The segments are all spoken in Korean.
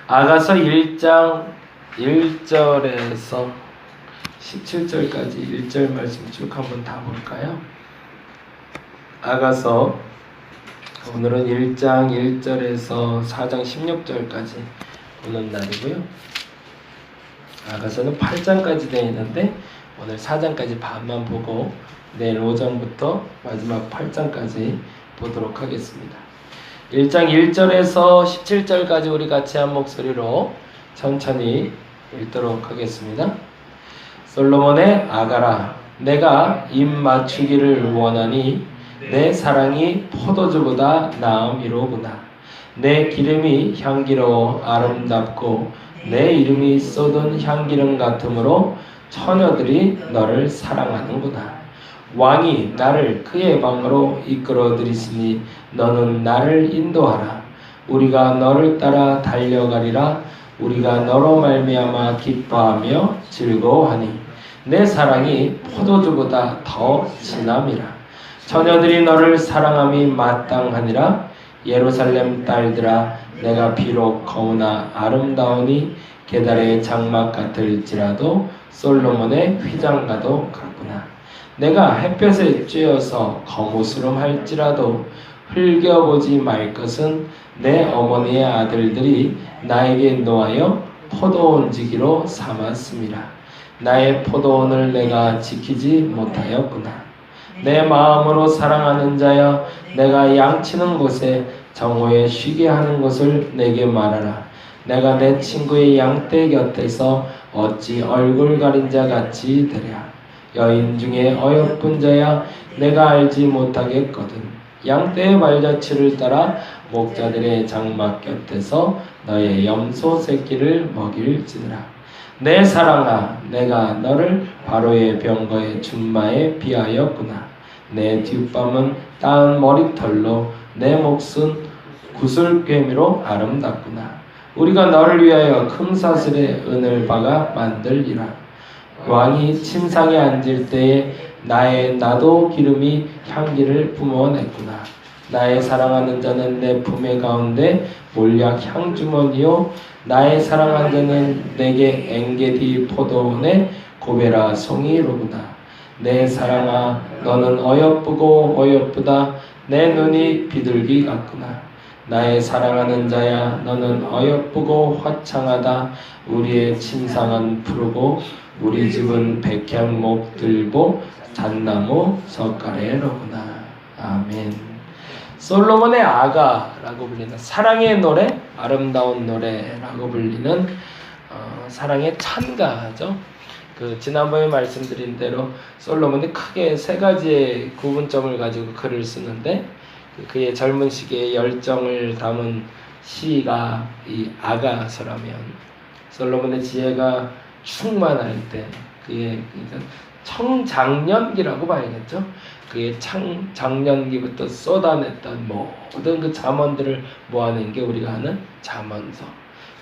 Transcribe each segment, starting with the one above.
아가서 1장 1절에서 17절까지 1절 말씀 쭉 한번 다 볼까요? 아가서 오늘은 1장 1절에서 4장 16절까지 보는 날이고요. 아가서는 8장까지 되어 있는데 오늘 4장까지 반만 보고 내일 오전부터 마지막 8장까지 보도록 하겠습니다. 1장 1절에서 17절까지 우리 같이 한 목소리로 천천히 읽도록 하겠습니다. 솔로몬의 아가라, 내가 입 맞추기를 원하니 내 사랑이 포도주보다 나음이로구나. 내 기름이 향기로워 아름답고 내 이름이 쏟은 향기름 같으므로 처녀들이 너를 사랑하는구나. 왕이 나를 그의 방으로 이끌어들이시니 너는 나를 인도하라. 우리가 너를 따라 달려가리라. 우리가 너로 말미암아 기뻐하며 즐거워하니 내 사랑이 포도주보다 더 진함이라. 처녀들이 너를 사랑함이 마땅하니라. 예루살렘 딸들아, 내가 비록 거우나 아름다우니 게달의 장막 같을지라도 솔로몬의 휘장과도 같구나. 내가 햇볕에 쬐어서 거무스름할지라도 흘겨보지 말 것은 내 어머니의 아들들이 나에게 노하여 포도원지기로 삼았음이라. 나의 포도원을 내가 지키지 못하였구나. 내 마음으로 사랑하는 자여, 내가 양치는 곳에 정오에 쉬게 하는 것을 내게 말하라. 내가 내 친구의 양떼 곁에서 어찌 얼굴 가린 자 같이 되랴. 여인 중에 어여쁜 자야, 내가 알지 못하겠거든. 양떼의 발자취를 따라 목자들의 장막 곁에서 너의 염소 새끼를 먹일지니라. 내 사랑아, 내가 너를 바로의 병거의 준마에 비하였구나. 내 뒷밤은 따은 머리털로 내 몫은 구슬꿰미로 아름답구나. 우리가 너를 위하여 금사슬에 은을 박아 만들리라. 왕이 침상에 앉을 때에 나도 기름이 향기를 뿜어냈구나. 나의 사랑하는 자는 내 품의 가운데 몰약 향주머니요, 나의 사랑하는 자는 내게 엔게디 포도원의 고베라 송이로구나. 내 사랑아, 너는 어여쁘고 어여쁘다. 내 눈이 비둘기 같구나. 나의 사랑하는 자야, 너는 어여쁘고 화창하다. 우리의 침상은 푸르고 우리 집은 백향목 들보 잣나무 젓가래로구나. 아멘. 솔로몬의 아가라고 불리는 사랑의 노래, 아름다운 노래라고 불리는 사랑의 찬가죠. 지난번에 말씀드린 대로 솔로몬이 크게 세 가지의 구분점을 가지고 글을 쓰는데 그의 젊은 시기의 열정을 담은 시가 이 아가서라면, 솔로몬의 지혜가 충만할 때 그의 청장년기라고 봐야겠죠. 그의 장년기부터 쏟아냈던 모든 그 잠언들을 모아낸 게 우리가 아는 잠언서,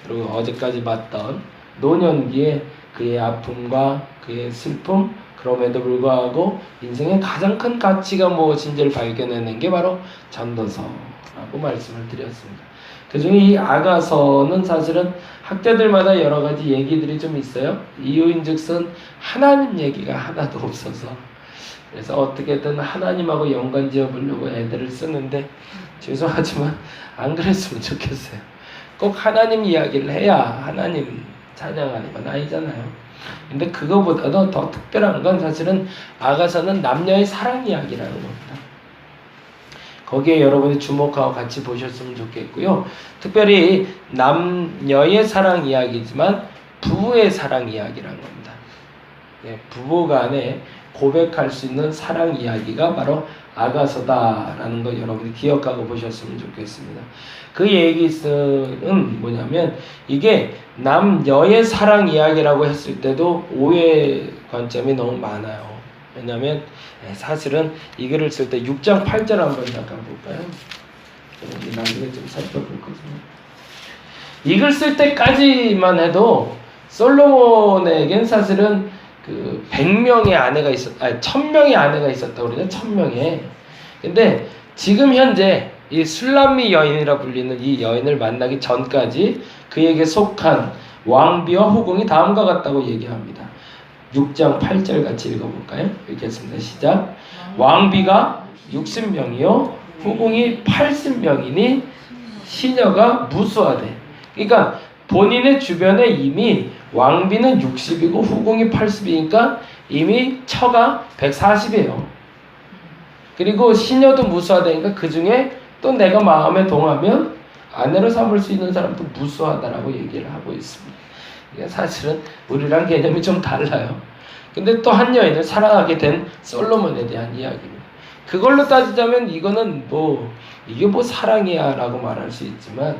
그리고 어제까지 봤던 노년기에 그의 아픔과 그의 슬픔, 그럼에도 불구하고 인생의 가장 큰 가치가 무엇인지를 발견해낸 게 바로 전도서라고 말씀을 드렸습니다. 그 중에 이 아가서는 사실은 학자들마다 여러 가지 얘기들이 좀 있어요. 이유인즉슨 하나님 얘기가 하나도 없어서, 그래서 어떻게든 하나님하고 연관지어 보려고 애들을 쓰는데 죄송하지만 안 그랬으면 좋겠어요. 꼭 하나님 이야기를 해야 하나님 찬양하는 건 아니잖아요. 근데 그거보다도 더 특별한 건 사실은 아가서는 남녀의 사랑 이야기라는 겁니다. 거기에 여러분이 주목하고 같이 보셨으면 좋겠고요. 특별히 남녀의 사랑 이야기지만 부부의 사랑 이야기라는 겁니다. 부부 간에 고백할 수 있는 사랑 이야기가 바로 아가서다라는 거 여러분이 기억하고 보셨으면 좋겠습니다. 그 얘기는 뭐냐면, 이게 남녀의 사랑 이야기라고 했을 때도 오해 관점이 너무 많아요. 왜냐면 사실은 이 글을 쓸 때 6장 8절 한번 잠깐 볼까요? 나중에 좀 살펴볼 거거든요. 이 글 쓸 때까지만 해도 솔로몬에겐 사실은 100명의 아내가 1000명의 아내가 있었다고 그러죠. 1000명의. 근데 지금 현재 이 술람미 여인이라 불리는 이 여인을 만나기 전까지 그에게 속한 왕비와 후궁이 다음과 같다고 얘기합니다. 6장 8절 같이 읽어볼까요? 읽겠습니다. 시작. 왕비가 60명이요 후궁이 80명이니 시녀가 무수하되. 그러니까 본인의 주변에 이미 왕비는 60이고 후궁이 80이니까 이미 처가 140이에요. 그리고 시녀도 무수하다니까 그 중에 또 내가 마음에 동하면 아내로 삼을 수 있는 사람도 무수하다라고 얘기를 하고 있습니다. 이게 사실은 우리랑 개념이 좀 달라요. 근데 또 한 여인을 사랑하게 된 솔로몬에 대한 이야기입니다. 그걸로 따지자면 이거는 이게 뭐 사랑이야 라고 말할 수 있지만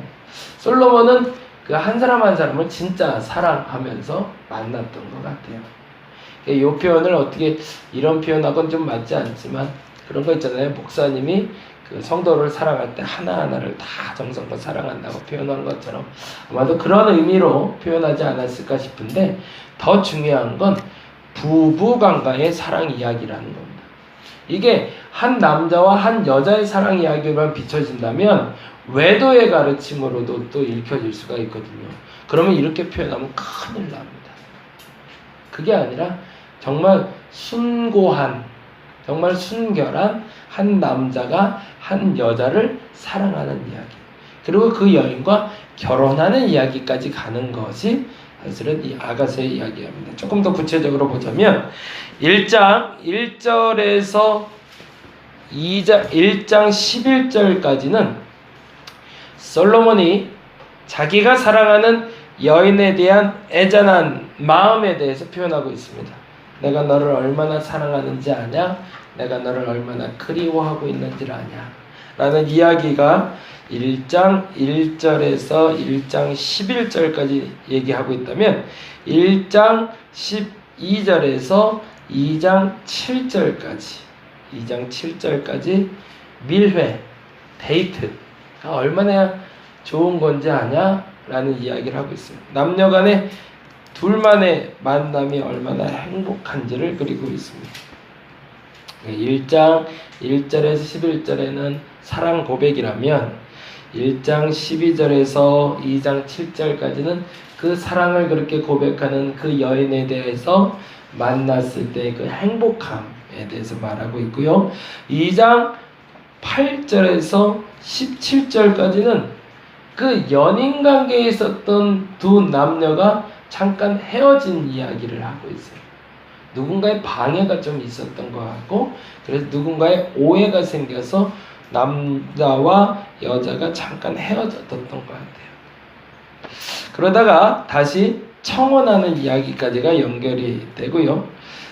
솔로몬은 그 한 사람 한 사람을 진짜 사랑하면서 만났던 것 같아요. 이 표현을 어떻게 이런 표현하고는 좀 맞지 않지만 그런 거 있잖아요. 목사님이 그 성도를 사랑할 때 하나하나를 다 정성껏 사랑한다고 표현한 것처럼 아마도 그런 의미로 표현하지 않았을까 싶은데 더 중요한 건 부부간과의 사랑 이야기라는 겁니다. 이게 한 남자와 한 여자의 사랑 이야기만 비춰진다면 외도의 가르침으로도 또 읽혀질 수가 있거든요. 그러면 이렇게 표현하면 큰일 납니다. 그게 아니라 정말 순고한, 정말 순결한 한 남자가 한 여자를 사랑하는 이야기, 그리고 그 여인과 결혼하는 이야기까지 가는 것이 사실은 이 아가서의 이야기입니다. 조금 더 구체적으로 보자면 1장 1절에서 1장 11절까지는 솔로몬이 자기가 사랑하는 여인에 대한 애잔한 마음에 대해서 표현하고 있습니다. 내가 너를 얼마나 사랑하는지 아냐? 내가 너를 얼마나 그리워하고 있는지를 아냐? 라는 이야기가 1장 1절에서 1장 11절까지 얘기하고 있다면 1장 12절에서 2장 7절까지 밀회, 데이트가 얼마나 좋은 건지 아냐? 라는 이야기를 하고 있어요. 남녀 간의 둘만의 만남이 얼마나 행복한지를 그리고 있습니다. 1장 1절에서 11절에는 사랑 고백이라면 1장 12절에서 2장 7절까지는 그 사랑을 그렇게 고백하는 그 여인에 대해서 만났을 때 그 행복함에 대해서 말하고 있고요. 2장 8절에서 17절까지는 그 연인 관계에 있었던 두 남녀가 잠깐 헤어진 이야기를 하고 있어요. 누군가의 방해가 좀 있었던 것 같고, 그래서 누군가의 오해가 생겨서 남자와 여자가 잠깐 헤어졌던 것 같아요. 그러다가 다시 청혼하는 이야기까지가 연결이 되고요.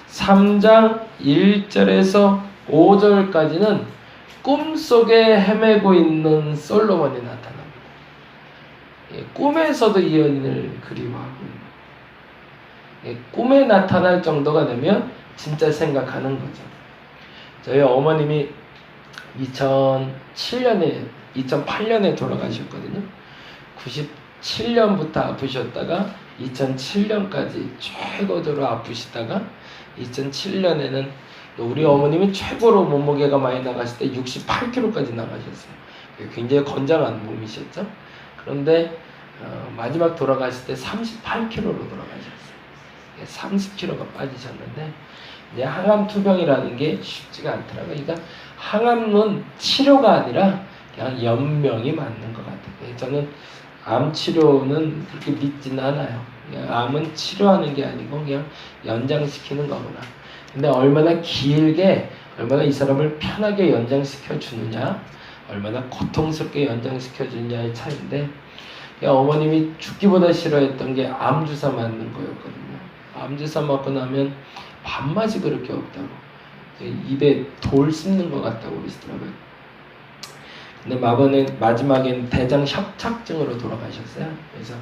3장 1절에서 5절까지는 꿈속에 헤매고 있는 솔로몬이 나타납니다. 꿈에서도 이 여인을 그리워하고 꿈에 나타날 정도가 되면 진짜 생각하는 거죠. 저희 어머님이 2008년에 돌아가셨거든요. 97년부터 아프셨다가 2007년까지 최고조로 아프시다가 2007년에는 우리 어머님이 최고로 몸무게가 많이 나갔을 때 68kg까지 나가셨어요. 굉장히 건장한 몸이셨죠. 그런데 마지막 돌아가실 때 38kg로 돌아가셨어요. 30kg가 빠지셨는데 이제 항암 투병이라는 게 쉽지가 않더라고요. 그러니까 항암은 치료가 아니라 그냥 연명이 맞는 것 같아요. 저는 암 치료는 그렇게 믿지는 않아요. 암은 치료하는 게 아니고 그냥 연장시키는 거구나. 근데 얼마나 길게, 얼마나 이 사람을 편하게 연장시켜 주느냐, 얼마나 고통스럽게 연장시켜 주느냐의 차이인데, 어머님이 죽기보다 싫어했던 게 암주사 맞는 거였거든요. 암주사 맞고 나면 밥맛이 그렇게 없다고, 입에 돌 씹는 것 같다고 그러시더라고요. 근데 마지막엔 대장 협착증으로 돌아가셨어요. 그래서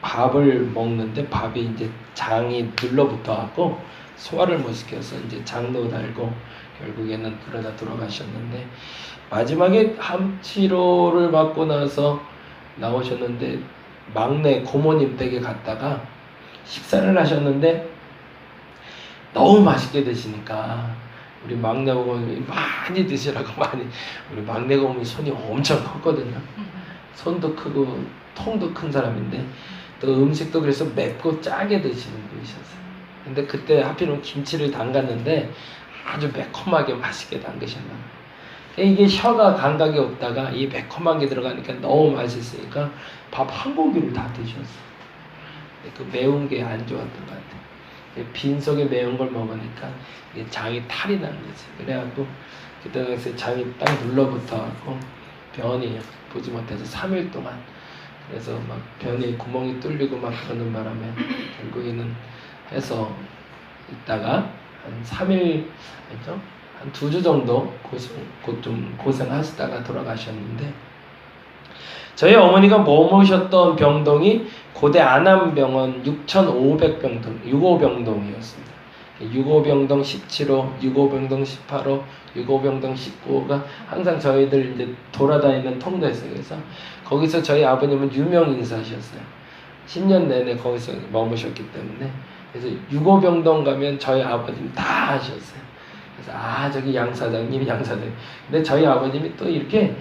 밥을 먹는데 밥이 이제 장이 눌러붙어갖고 소화를 못 시켜서 이제 장도 달고 결국에는 그러다 돌아가셨는데, 마지막에 암 치료를 받고 나서 나오셨는데 막내 고모님 댁에 갔다가 식사를 하셨는데 너무 맛있게 드시니까 우리 막내 고모님이 많이 드시라고 많이. 우리 막내 고모님 손이 엄청 컸거든요. 손도 크고 통도 큰 사람인데 또 음식도 그래서 맵고 짜게 드시는 분이셨어요. 근데 그때 하필이면 김치를 담갔는데 아주 매콤하게 맛있게 담그셨나 봐요. 이게 혀가 감각이 없다가 이 매콤한 게 들어가니까 너무 맛있으니까 밥 한 공기를 다 드셨어요. 그 매운 게 안 좋았던 것 같아요. 빈속에 매운 걸 먹으니까 장이 탈이 난 거지. 그래갖고 그때 당시에 장이 딱 눌러붙어갖고 변이 보지 못해서 3일 동안 그래서 막 변이 구멍이 뚫리고 막 그러는 바람에 결국에는 해서 있다가 한 3일 했죠? 한 2주 정도 좀 고생하시다가 돌아가셨는데 저희 어머니가 머무셨던 병동이 고대 안암병원 6500병동 65병동이었습니다. 65병동 17호, 65병동 18호, 65병동 19호가 항상 저희들 이제 돌아다니는 통로였어요. 그래서 거기서 저희 아버님은 유명 인사셨어요. 10년 내내 거기서 머무셨기 때문에 그래서 65병동 가면 저희 아버님 다 아셨어요. 그래서 저기 양 사장님. 근데 저희 아버님이 또 이렇게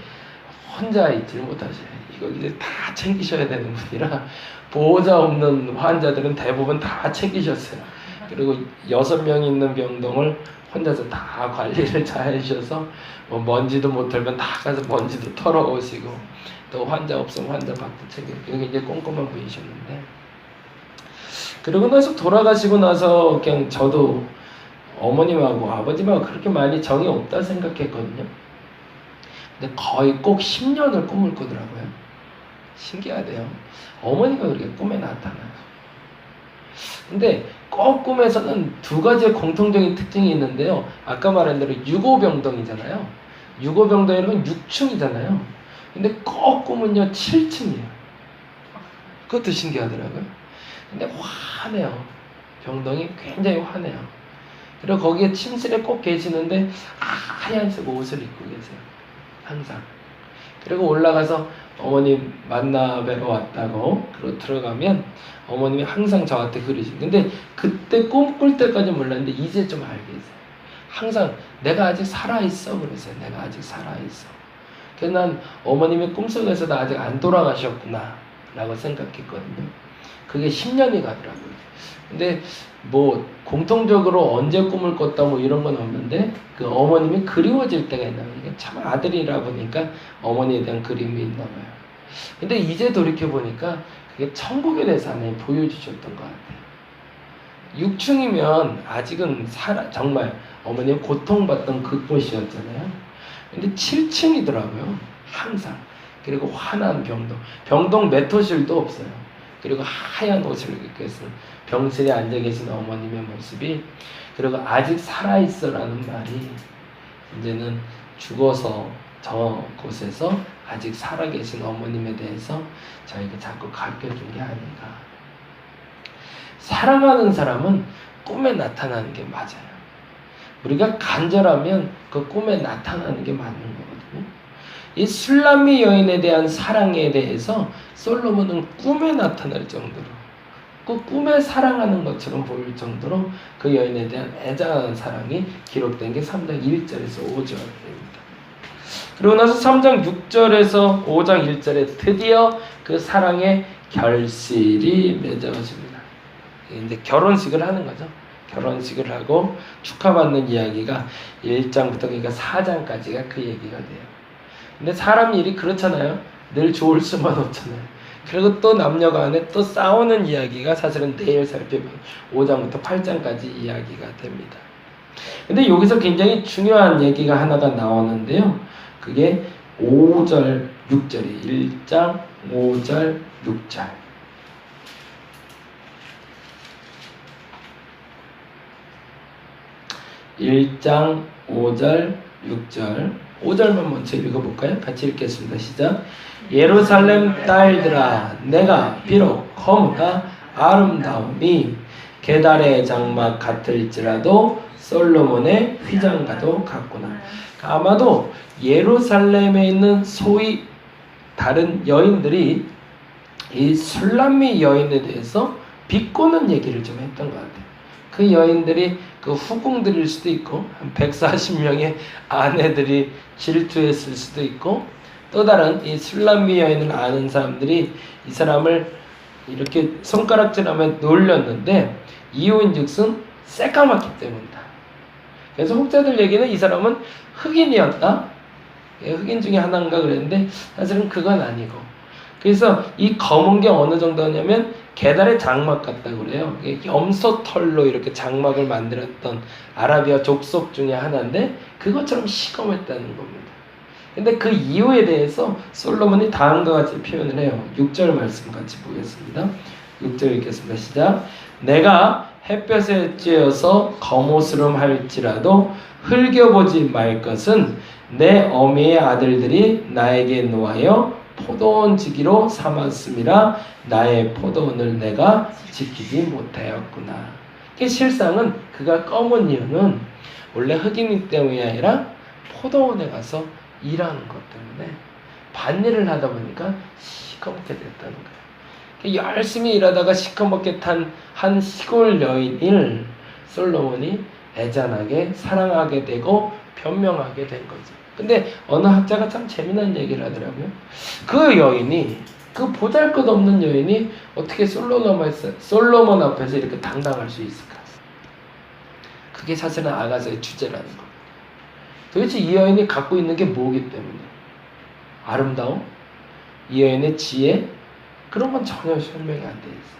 혼자 있질 못하셔요. 이거 이제 다 챙기셔야 되는 분이라 보호자 없는 환자들은 대부분 다 챙기셨어요. 그리고 6명 있는 병동을 혼자서 다 관리를 잘 해주셔서 뭐 먼지도 못 털면 다 가서 먼지도 털어오시고 또 환자 없으면 환자 밥도 챙기고 굉장히 꼼꼼한 분이셨는데 그러고 나서 돌아가시고 나서 그냥 저도 어머님하고 아버님하고 그렇게 많이 정이 없다 생각했거든요. 근데 거의 꼭 10년을 꿈을 꾸더라고요. 신기하대요. 어머니가 그렇게 꿈에 나타나요. 근데 꼭 꿈에서는 2가지의 공통적인 특징이 있는데요. 아까 말한 대로 65병동이잖아요. 65병동이라면 6층이잖아요. 근데 꼭 꿈은요 7층이에요. 그것도 신기하더라고요. 근데 화내요. 병동이 굉장히 화내요. 그리고 거기에 침실에 꼭 계시는데 하얀색 옷을 입고 계세요. 항상. 그리고 올라가서 어머님 만나 뵈러 왔다고 그러고 들어가면 어머님이 항상 저한테 그러시고 근데 그때 꿈꿀 때까지 몰랐는데 이제 좀 알겠어요. 항상 내가 아직 살아있어 그러세요. 내가 아직 살아있어. 그래서 난 어머님의 꿈속에서도 아직 안 돌아가셨구나 라고 생각했거든요. 그게 10년이 가더라고요. 근데 뭐 공통적으로 언제 꿈을 꿨다 뭐 이런 건 없는데 그 어머님이 그리워질 때가 있나 봐요. 참 아들이라 보니까 어머니에 대한 그림이 있나 봐요. 근데 이제 돌이켜 보니까 그게 천국에 대해서 하나님 보여주셨던 것 같아요. 6층이면 아직은 정말 어머님 고통받던 그곳이었잖아요. 근데 7층이더라고요. 항상. 그리고 환한 병동 메토실도 없어요. 그리고 하얀 옷을 입고 있어요. 병실에 앉아 계신 어머님의 모습이 그리고 아직 살아있어라는 말이 이제는 죽어서 저 곳에서 아직 살아계신 어머님에 대해서 저에게 자꾸 가르쳐준 게 아닌가. 사랑하는 사람은 꿈에 나타나는 게 맞아요. 우리가 간절하면 그 꿈에 나타나는 게 맞는 거거든요. 이 술람미 여인에 대한 사랑에 대해서 솔로몬은 꿈에 나타날 정도로 그 꿈에 사랑하는 것처럼 보일 정도로 그 여인에 대한 애잔한 사랑이 기록된 게 3장 1절에서 5절입니다. 그리고 나서 3장 6절에서 5장 1절에 드디어 그 사랑의 결실이 맺어집니다. 이제 결혼식을 하는 거죠. 결혼식을 하고 축하받는 이야기가 1장부터 그러니까 4장까지가 그 얘기가 돼요. 근데 사람 일이 그렇잖아요. 늘 좋을 수만 없잖아요. 그리고 또 남녀가 간에 또 싸우는 이야기가 사실은 내일 살펴본 5장부터 8장까지 이야기가 됩니다. 근데 여기서 굉장히 중요한 얘기가 하나가 나오는데요. 그게 5절, 6절이 1장, 5절, 6절. (1장) 5절, 6절 5절만 먼저 읽어볼까요? 같이 읽겠습니다. 시작. 예루살렘 딸들아 내가 비록 허무가 아름다움이 게달의 장막 같을지라도 솔로몬의 휘장과도 같구나. 아마도 예루살렘에 있는 소위 다른 여인들이 이 술람미 여인에 대해서 비꼬는 얘기를 좀 했던 것 같아요. 그 여인들이 그 후궁들일 수도 있고, 한 140명의 아내들이 질투했을 수도 있고, 또 다른 이 술람미 여인을 아는 사람들이 이 사람을 이렇게 손가락질하며 놀렸는데 이유인즉슨 새까맣기 때문이다. 그래서 혹자들 얘기는 이 사람은 흑인이었다. 흑인 중에 하나인가 그랬는데 사실은 그건 아니고, 그래서 이 검은 게 어느 정도냐면 계달의 장막 같다고 그래요. 염소털로 이렇게 장막을 만들었던 아라비아 족속 중에 하나인데 그것처럼 시커맸다는 겁니다. 근데 그 이유에 대해서 솔로몬이 다음과 같이 표현을 해요. 6절 말씀 같이 보겠습니다. 6절 읽겠습니다. 시작. 내가 햇볕에 쬐어서 검오스름 할지라도 흘겨보지 말 것은 내 어미의 아들들이 나에게 노하여 포도원 지기로 삼았음이라 나의 포도원을 내가 지키지 못하였구나. 실상은 그가 검은 이유는 원래 흑인이기 때문이 아니라 포도원에 가서 일하는 것 때문에 밭일을 하다 보니까 시커멓게 됐다는 거예요. 열심히 일하다가 시커멓게 탄 한 시골 여인을 솔로몬이 애잔하게 사랑하게 되고 변명하게 된 거죠. 근데 어느 학자가 참 재미난 얘기를 하더라고요. 그 여인이, 그 보잘것없는 여인이 어떻게 솔로몬 앞에서 이렇게 당당할 수 있을까? 그게 사실은 아가서의 주제라는 겁니다. 도대체 이 여인이 갖고 있는 게 뭐기 때문에? 아름다움? 이 여인의 지혜? 그런 건 전혀 설명이 안 돼 있어요.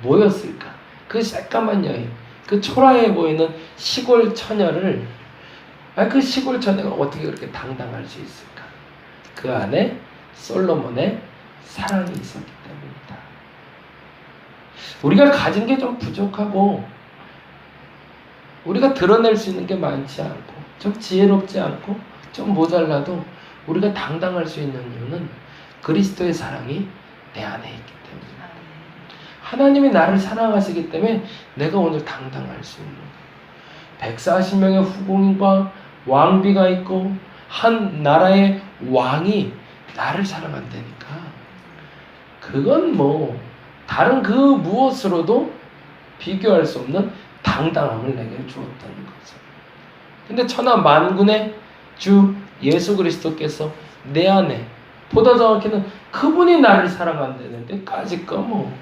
뭐였을까? 그 새까만 여인, 그 초라해 보이는 시골 처녀를, 그 시골 처녀가 어떻게 그렇게 당당할 수 있을까? 그 안에 솔로몬의 사랑이 있었기 때문이다. 우리가 가진 게 좀 부족하고 우리가 드러낼 수 있는 게 많지 않고 좀 지혜롭지 않고 좀 모자라도 우리가 당당할 수 있는 이유는 그리스도의 사랑이 내 안에 있기 때문이다. 하나님이 나를 사랑하시기 때문에 내가 오늘 당당할 수 있는 거예요. 140명의 후궁과 왕비가 있고 한 나라의 왕이 나를 사랑한다니까. 그건 뭐 다른 그 무엇으로도 비교할 수 없는 당당함을 내게 주었다는 거죠. 근데 천하 만군의 주 예수 그리스도께서 내 안에, 보다 정확히는 그분이 나를 사랑한다는데 까짓거 뭐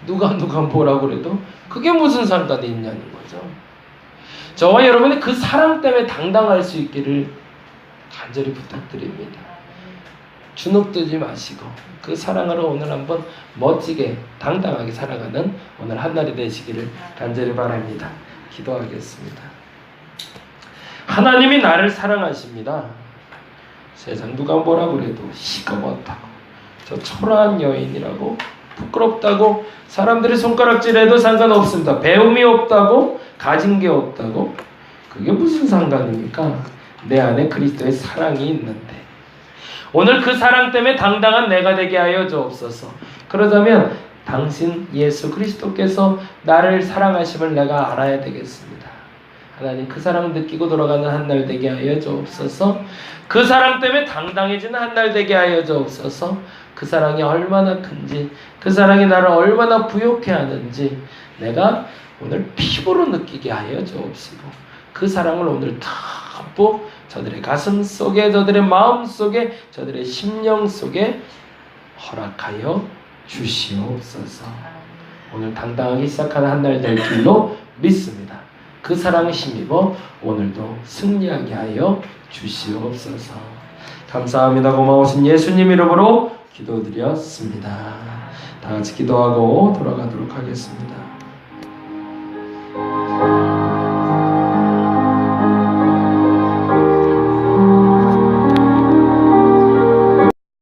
누가 뭐라고 그래도 그게 무슨 상관이 있냐는 거죠. 저와 여러분이 그 사랑 때문에 당당할 수 있기를 간절히 부탁드립니다. 주눅들지 마시고 그 사랑으로 오늘 한번 멋지게 당당하게 살아가는 오늘 한날이 되시기를 간절히 바랍니다. 기도하겠습니다. 하나님이 나를 사랑하십니다. 세상 누가 뭐라 그래도 시커멓다고, 저 초라한 여인이라고, 부끄럽다고, 사람들이 손가락질해도 상관없습니다. 배움이 없다고, 가진 게 없다고, 그게 무슨 상관입니까? 내 안에 그리스도의 사랑이 있는데 오늘 그 사랑 때문에 당당한 내가 되게 하여 주옵소서. 그러자면 당신 예수 그리스도께서 나를 사랑하심을 내가 알아야 되겠습니다. 하나님, 그 사랑 느끼고 돌아가는 한날 되게 하여 주옵소서. 그 사랑 때문에 당당해지는 한날 되게 하여 주옵소서. 그 사랑이 얼마나 큰지, 그 사랑이 나를 얼마나 부욕해 하는지 내가 오늘 피부로 느끼게 하여 주옵시고, 그 사랑을 오늘 듬뿍 저들의 가슴 속에, 저들의 마음 속에, 저들의 심령 속에 허락하여 주시옵소서. 오늘 당당하게 시작하는 한날 될 줄로 믿습니다. 그 사랑에 힘입어 오늘도 승리하게 하여 주시옵소서. 감사합니다. 고마우신 예수님 이름으로 기도드렸습니다. 다 같이 기도하고 돌아가도록 하겠습니다.